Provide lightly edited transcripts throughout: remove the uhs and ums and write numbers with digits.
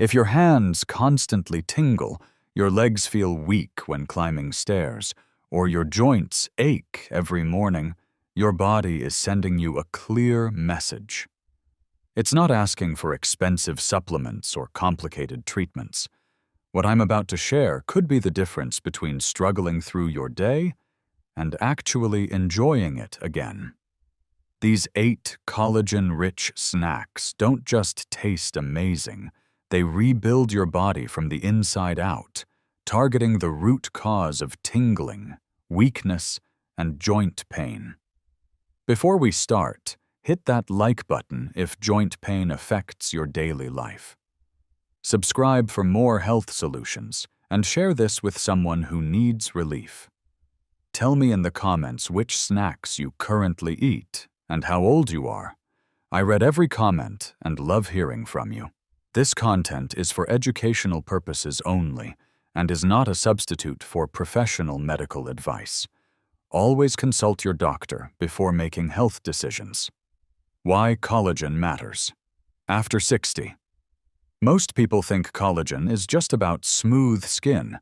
If your hands constantly tingle, your legs feel weak when climbing stairs, or your joints ache every morning, your body is sending you a clear message. It's not asking for expensive supplements or complicated treatments. What I'm about to share could be the difference between struggling through your day and actually enjoying it again. These 8 collagen-rich snacks don't just taste amazing, they rebuild your body from the inside out, targeting the root cause of tingling, weakness, and joint pain. Before we start, hit that like button if joint pain affects your daily life. Subscribe for more health solutions and share this with someone who needs relief. Tell me in the comments which snacks you currently eat and how old you are. I read every comment and love hearing from you. This content is for educational purposes only and is not a substitute for professional medical advice. Always consult your doctor before making health decisions. Why collagen matters. After 60. Most people think collagen is just about smooth skin,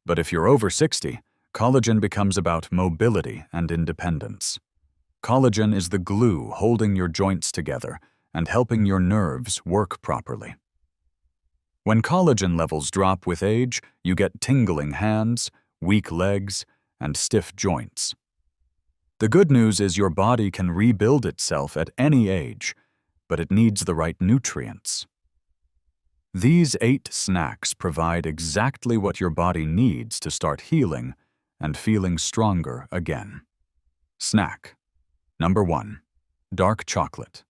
but if you're over 60, collagen becomes about mobility and independence. Collagen is the glue holding your joints together and helping your nerves work properly. When collagen levels drop with age, you get tingling hands, weak legs, and stiff joints. The good news is your body can rebuild itself at any age, but it needs the right nutrients. These 8 snacks provide exactly what your body needs to start healing and feeling stronger again. Snack. Number 1. Dark chocolate.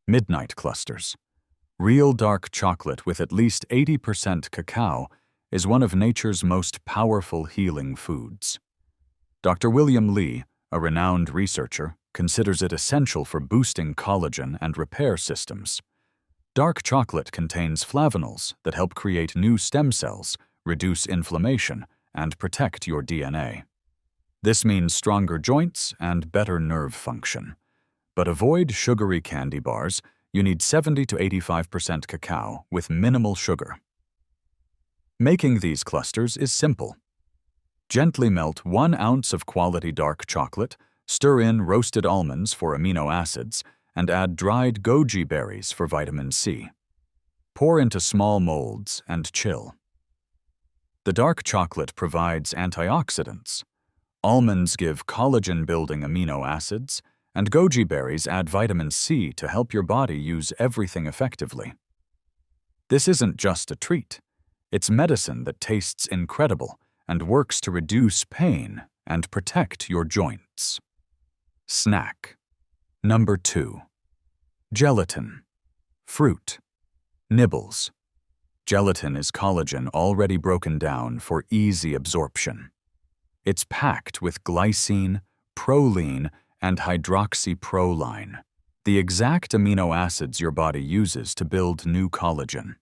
Midnight clusters. Real dark chocolate with at least 80% cacao is one of nature's most powerful healing foods. Dr. William Li, a renowned researcher, considers it essential for boosting collagen and repair systems. Dark chocolate contains flavonols that help create new stem cells, reduce inflammation, and protect your DNA. This means stronger joints and better nerve function. But avoid sugary candy bars. You need 70 to 85% cacao with minimal sugar. Making these clusters is simple. Gently melt 1 ounce of quality dark chocolate, stir in roasted almonds for amino acids, and add dried goji berries for vitamin C. Pour into small molds and chill. The dark chocolate provides antioxidants. Almonds give collagen-building amino acids, and goji berries add vitamin C to help your body use everything effectively. This isn't just a treat. It's medicine that tastes incredible and works to reduce pain and protect your joints. Snack. Number 2. Gelatin. Fruit. Nibbles. Gelatin is collagen already broken down for easy absorption. It's packed with glycine, proline, and hydroxyproline, the exact amino acids your body uses to build new collagen.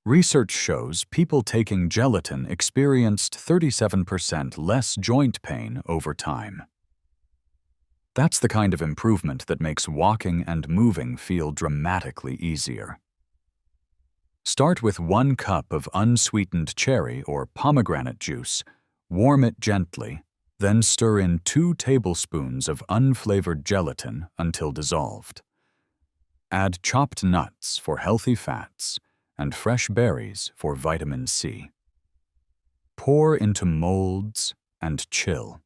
Research shows people taking gelatin experienced 37% less joint pain over time. That's the kind of improvement that makes walking and moving feel dramatically easier. Start with 1 cup of unsweetened cherry or pomegranate juice, warm it gently, then stir in 2 tablespoons of unflavored gelatin until dissolved. Add chopped nuts for healthy fats and fresh berries for vitamin C. Pour into molds and chill.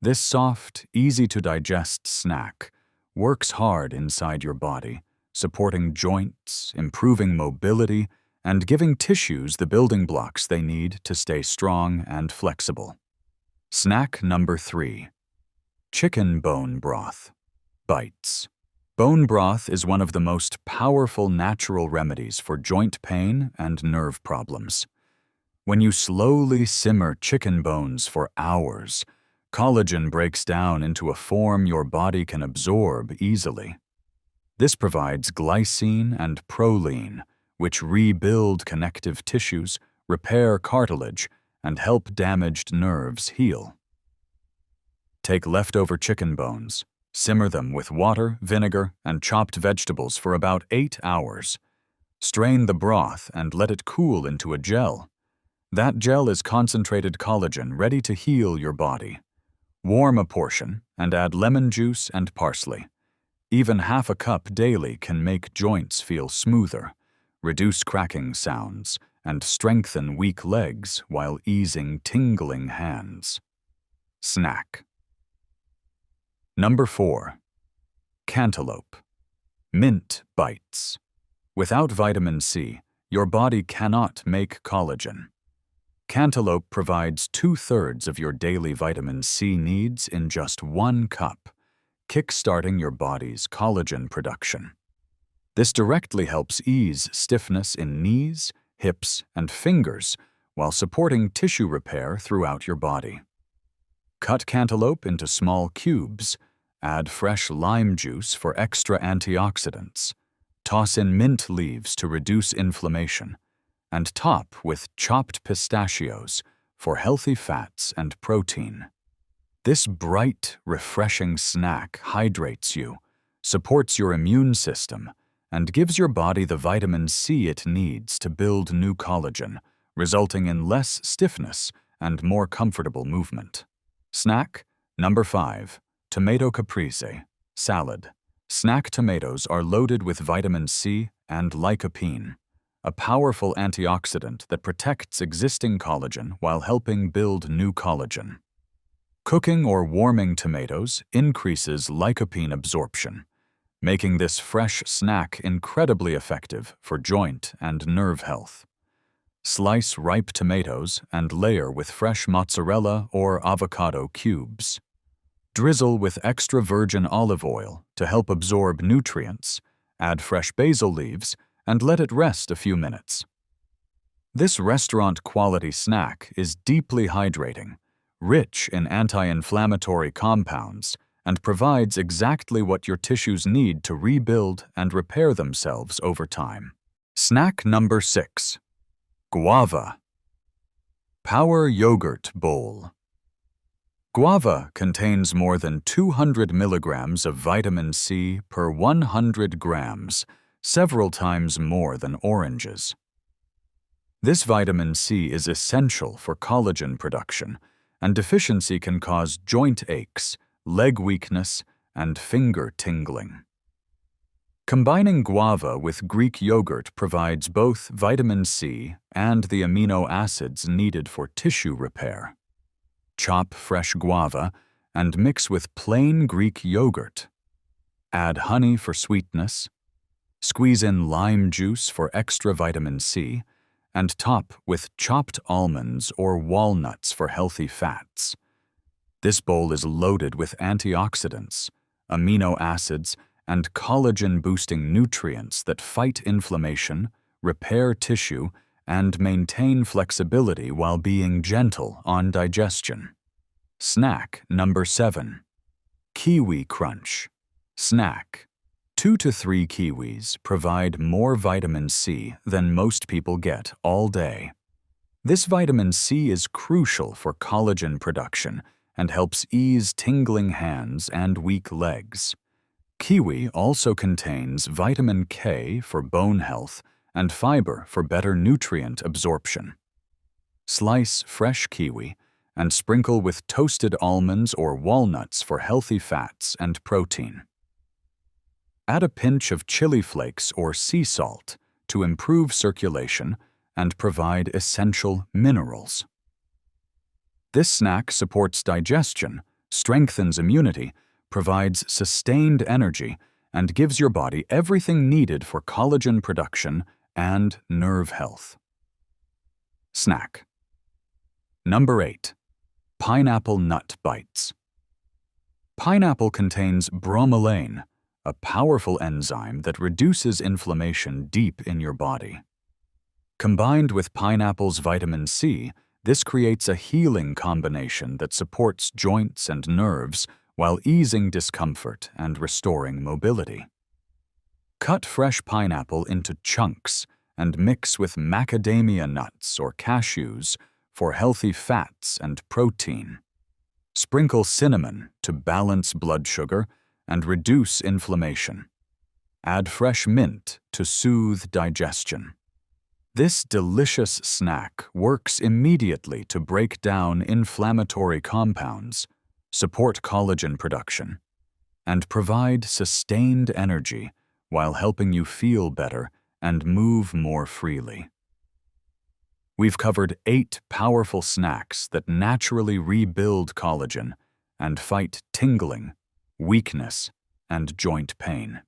This soft, easy-to-digest snack works hard inside your body, supporting joints, improving mobility, and giving tissues the building blocks they need to stay strong and flexible. Snack number 3. Chicken bone broth. Bites. Bone broth is one of the most powerful natural remedies for joint pain and nerve problems. When you slowly simmer chicken bones for hours, collagen breaks down into a form your body can absorb easily. This provides glycine and proline, which rebuild connective tissues, repair cartilage, and help damaged nerves heal. Take leftover chicken bones, simmer them with water, vinegar, and chopped vegetables for about 8 hours. Strain the broth and let it cool into a gel. That gel is concentrated collagen ready to heal your body. Warm a portion and add lemon juice and parsley. Even half a cup daily can make joints feel smoother, reduce cracking sounds, and strengthen weak legs while easing tingling hands. Snack. Number 4. Cantaloupe. Mint bites. Without vitamin C, your body cannot make collagen. Cantaloupe provides 2/3 of your daily vitamin C needs in just 1 cup, kickstarting your body's collagen production. This directly helps ease stiffness in knees, hips, and fingers while supporting tissue repair throughout your body. Cut cantaloupe into small cubes, add fresh lime juice for extra antioxidants, toss in mint leaves to reduce inflammation, and top with chopped pistachios for healthy fats and protein. This bright, refreshing snack hydrates you, supports your immune system, and gives your body the vitamin C it needs to build new collagen, resulting in less stiffness and more comfortable movement. Snack number 5. Tomato caprese, salad. Snack tomatoes are loaded with vitamin C and lycopene, a powerful antioxidant that protects existing collagen while helping build new collagen. Cooking or warming tomatoes increases lycopene absorption, making this fresh snack incredibly effective for joint and nerve health. Slice ripe tomatoes and layer with fresh mozzarella or avocado cubes. Drizzle with extra virgin olive oil to help absorb nutrients, add fresh basil leaves, and let it rest a few minutes. This restaurant-quality snack is deeply hydrating, rich in anti-inflammatory compounds, and provides exactly what your tissues need to rebuild and repair themselves over time. Snack number 6. Guava. Power Yogurt Bowl. Guava contains more than 200 milligrams of vitamin C per 100 grams, several times more than oranges. This vitamin C is essential for collagen production, and deficiency can cause joint aches, leg weakness, and finger tingling. Combining guava with Greek yogurt provides both vitamin C and the amino acids needed for tissue repair. Chop fresh guava and mix with plain Greek yogurt. Add honey for sweetness. Squeeze in lime juice for extra vitamin C, and top with chopped almonds or walnuts for healthy fats. This bowl is loaded with antioxidants, amino acids, and collagen-boosting nutrients that fight inflammation, repair tissue, and maintain flexibility while being gentle on digestion. Snack number 7. Kiwi Crunch. Snack. 2 to 3 kiwis provide more vitamin C than most people get all day. This vitamin C is crucial for collagen production and helps ease tingling hands and weak legs. Kiwi also contains vitamin K for bone health and fiber for better nutrient absorption. Slice fresh kiwi and sprinkle with toasted almonds or walnuts for healthy fats and protein. Add a pinch of chili flakes or sea salt to improve circulation and provide essential minerals. This snack supports digestion, strengthens immunity, provides sustained energy, and gives your body everything needed for collagen production and nerve health. Snack. Number 8. Pineapple Nut Bites. Pineapple contains bromelain, a powerful enzyme that reduces inflammation deep in your body. Combined with pineapple's vitamin C, this creates a healing combination that supports joints and nerves while easing discomfort and restoring mobility. Cut fresh pineapple into chunks and mix with macadamia nuts or cashews for healthy fats and protein. Sprinkle cinnamon to balance blood sugar and reduce inflammation. Add fresh mint to soothe digestion. This delicious snack works immediately to break down inflammatory compounds, support collagen production, and provide sustained energy while helping you feel better and move more freely. We've covered 8 powerful snacks that naturally rebuild collagen and fight tingling, weakness, and joint pain.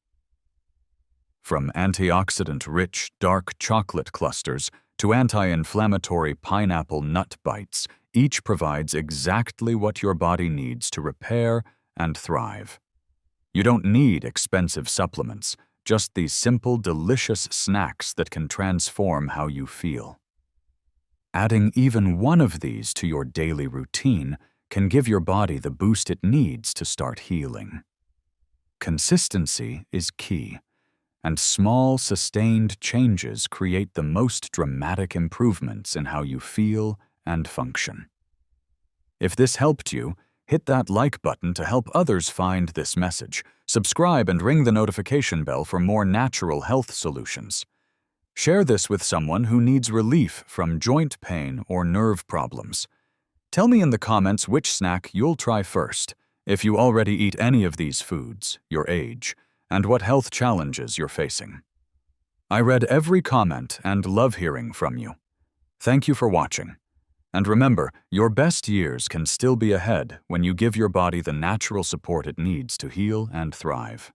From antioxidant-rich dark chocolate clusters to anti-inflammatory pineapple nut bites, each provides exactly what your body needs to repair and thrive. You don't need expensive supplements, just these simple, delicious snacks that can transform how you feel. Adding even one of these to your daily routine can give your body the boost it needs to start healing. Consistency is key, and small, sustained changes create the most dramatic improvements in how you feel and function. If this helped you, hit that like button to help others find this message. Subscribe and ring the notification bell for more natural health solutions. Share this with someone who needs relief from joint pain or nerve problems. Tell me in the comments which snack you'll try first, if you already eat any of these foods, your age, and what health challenges you're facing. I read every comment and love hearing from you. Thank you for watching. And remember, your best years can still be ahead when you give your body the natural support it needs to heal and thrive.